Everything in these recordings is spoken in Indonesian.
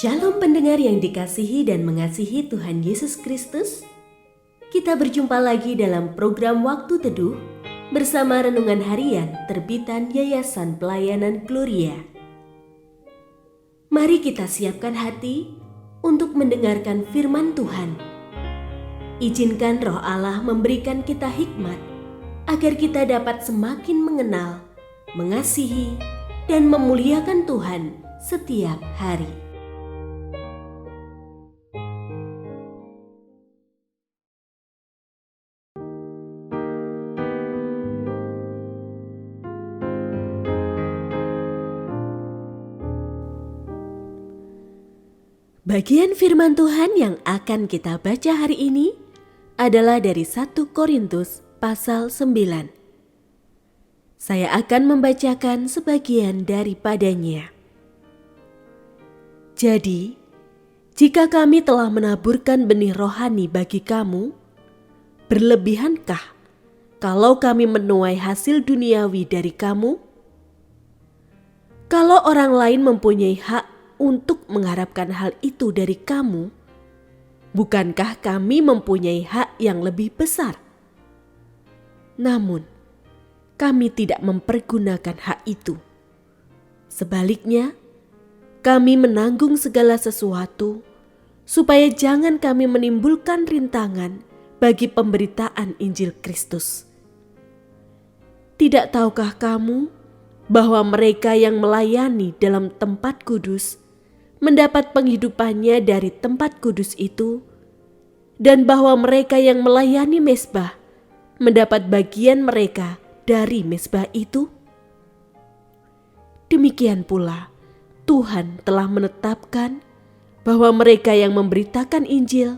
Shalom pendengar yang dikasihi dan mengasihi Tuhan Yesus Kristus. Kita berjumpa lagi dalam program Waktu Teduh bersama Renungan Harian terbitan Yayasan Pelayanan Gloria. Mari kita siapkan hati untuk mendengarkan firman Tuhan. Izinkan Roh Allah memberikan kita hikmat agar kita dapat semakin mengenal, mengasihi, dan memuliakan Tuhan setiap hari. Bagian firman Tuhan yang akan kita baca hari ini adalah dari 1 Korintus pasal 9. Saya akan membacakan sebagian daripadanya. Jadi, jika kami telah menaburkan benih rohani bagi kamu, berlebihankah kalau kami menuai hasil duniawi dari kamu? Kalau orang lain mempunyai hak untuk mengharapkan hal itu dari kamu, bukankah kami mempunyai hak yang lebih besar? Namun, kami tidak mempergunakan hak itu. Sebaliknya, kami menanggung segala sesuatu supaya jangan kami menimbulkan rintangan bagi pemberitaan Injil Kristus. Tidak tahukah kamu bahwa mereka yang melayani dalam tempat kudus mendapat penghidupannya dari tempat kudus itu, dan bahwa mereka yang melayani mezbah mendapat bagian mereka dari mezbah itu? Demikian pula Tuhan telah menetapkan bahwa mereka yang memberitakan Injil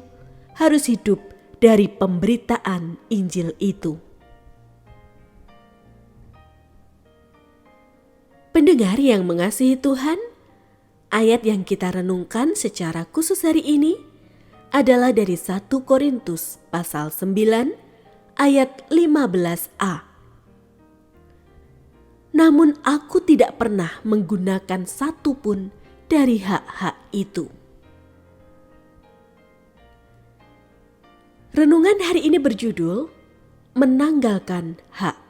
harus hidup dari pemberitaan Injil itu. Pendengar yang mengasihi Tuhan, ayat yang kita renungkan secara khusus hari ini adalah dari 1 Korintus pasal 9 ayat 15a. Namun aku tidak pernah menggunakan satu pun dari hak-hak itu. Renungan hari ini berjudul Menanggalkan Hak.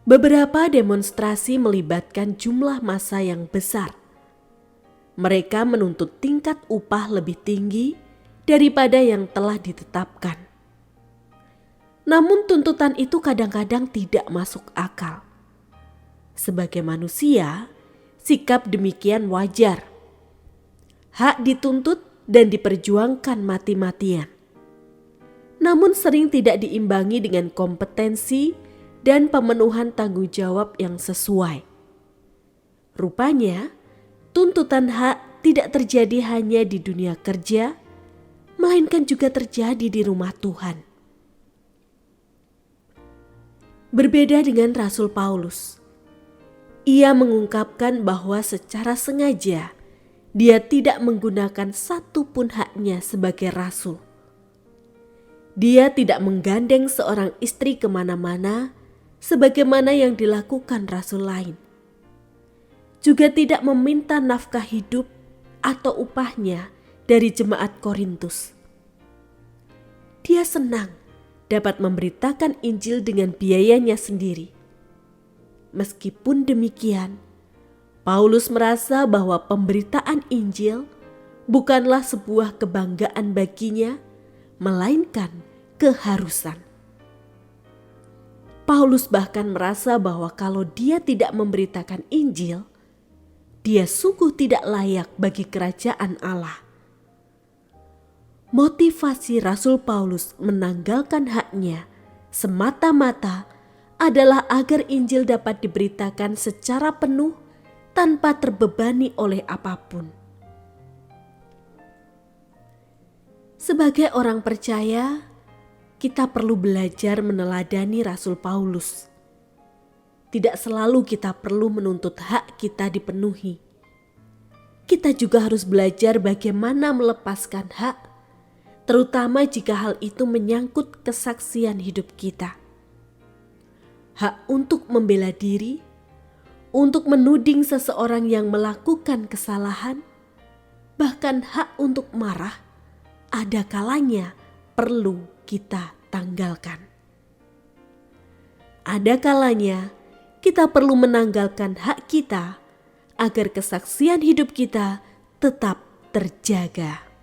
Beberapa demonstrasi melibatkan jumlah massa yang besar. Mereka menuntut tingkat upah lebih tinggi daripada yang telah ditetapkan. Namun tuntutan itu kadang-kadang tidak masuk akal. Sebagai manusia, sikap demikian wajar. Hak dituntut dan diperjuangkan mati-matian. Namun sering tidak diimbangi dengan kompetensi dan pemenuhan tanggung jawab yang sesuai. Rupanya, tuntutan hak tidak terjadi hanya di dunia kerja, melainkan juga terjadi di rumah Tuhan. Berbeda dengan Rasul Paulus, ia mengungkapkan bahwa secara sengaja dia tidak menggunakan satu pun haknya sebagai rasul. Dia tidak menggandeng seorang istri kemana-mana sebagaimana yang dilakukan rasul lain. Juga tidak meminta nafkah hidup atau upahnya dari jemaat Korintus. Dia senang dapat memberitakan Injil dengan biayanya sendiri. Meskipun demikian, Paulus merasa bahwa pemberitaan Injil bukanlah sebuah kebanggaan baginya, melainkan keharusan. Paulus bahkan merasa bahwa kalau dia tidak memberitakan Injil, dia sungguh tidak layak bagi kerajaan Allah. Motivasi Rasul Paulus menanggalkan haknya semata-mata adalah agar Injil dapat diberitakan secara penuh tanpa terbebani oleh apapun. Sebagai orang percaya, kita perlu belajar meneladani Rasul Paulus. Tidak selalu kita perlu menuntut hak kita dipenuhi. Kita juga harus belajar bagaimana melepaskan hak, terutama jika hal itu menyangkut kesaksian hidup kita. Hak untuk membela diri, untuk menuding seseorang yang melakukan kesalahan, bahkan hak untuk marah, ada kalanya perlu kita tanggalkan. Ada kalanya kita perlu menanggalkan hak kita agar kesaksian hidup kita tetap terjaga.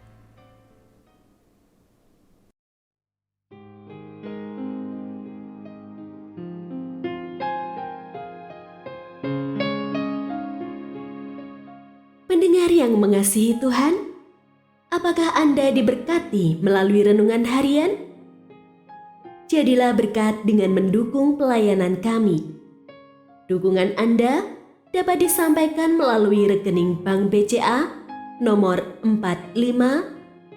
Pendengar yang mengasihi Tuhan, apakah Anda diberkati melalui renungan harian? Jadilah berkat dengan mendukung pelayanan kami. Dukungan Anda dapat disampaikan melalui rekening Bank BCA nomor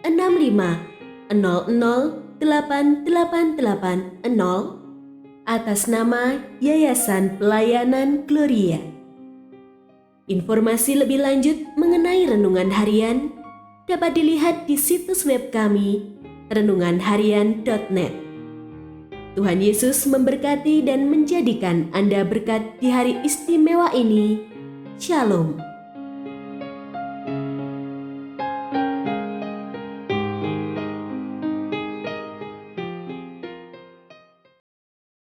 4565008880 atas nama Yayasan Pelayanan Gloria. Informasi lebih lanjut mengenai renungan harian dapat dilihat di situs web kami renunganharian.net. Tuhan Yesus memberkati dan menjadikan Anda berkat di hari istimewa ini. Shalom.